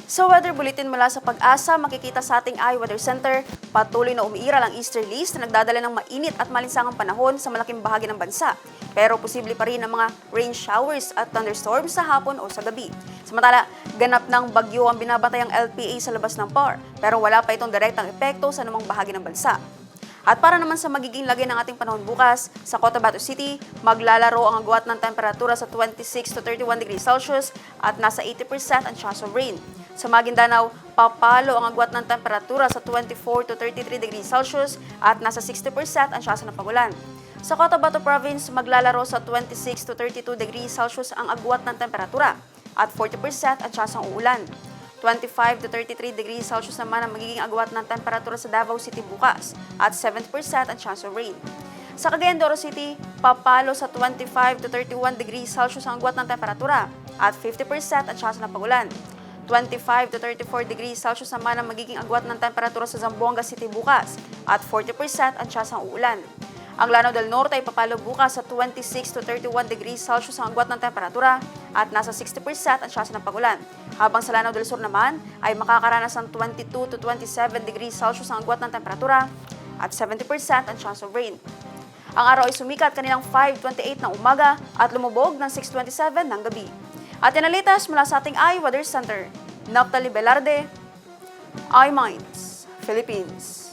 Sa weather bulletin mula sa Pag-asa, makikita sa ating iWeather Center, patuloy na umiiral ang easterlies na nagdadala ng mainit at malinsangang panahon sa malaking bahagi ng bansa. Pero posible pa rin ang mga rain showers at thunderstorms sa hapon o sa gabi. Samantala, ganap ng bagyo ang binabatayang LPA sa labas ng PAR, pero wala pa itong direktang epekto sa anumang bahagi ng bansa. At para naman sa magiging lagay ng ating panahon bukas, sa Cotabato City, maglalaro ang agwat ng temperatura sa 26 to 31 degrees Celsius at nasa 80% ang chance of rain. Sa Maguindanao, papalo ang agwat ng temperatura sa 24 to 33 degrees Celsius at nasa 60% ang chance ng pagulan. Sa Cotabato Province, maglalaro sa 26 to 32 degrees Celsius ang agwat ng temperatura at 40% ang chance ng uulan. 25 to 33 degrees Celsius naman ang magiging agwat ng temperatura sa Davao City bukas at 70% ang chance of rain. Sa Cagayan de Oro City, papalo sa 25 to 31 degrees Celsius ang agwat ng temperatura at 50% ang chance ng pagulan. 25 to 34 degrees Celsius naman ang magiging agwat ng temperatura sa Zamboanga City bukas at 40% ang chance ng uulan. Ang Lanao del Norte ay papalo bukas sa 26 to 31 degrees Celsius ang agwat ng temperatura at nasa 60% ang chance ng pagulan. Habang sa Lanao del Sur naman ay makakaranas ng 22 to 27 degrees Celsius ang agwat ng temperatura at 70% ang chance of rain. Ang araw ay sumikat kaninang 5:28 ng umaga at lumubog ng 6:27 ng gabi. At inalitas mula sa ating iWeather Center, Naphtali Velarde, iMinds, Philippines.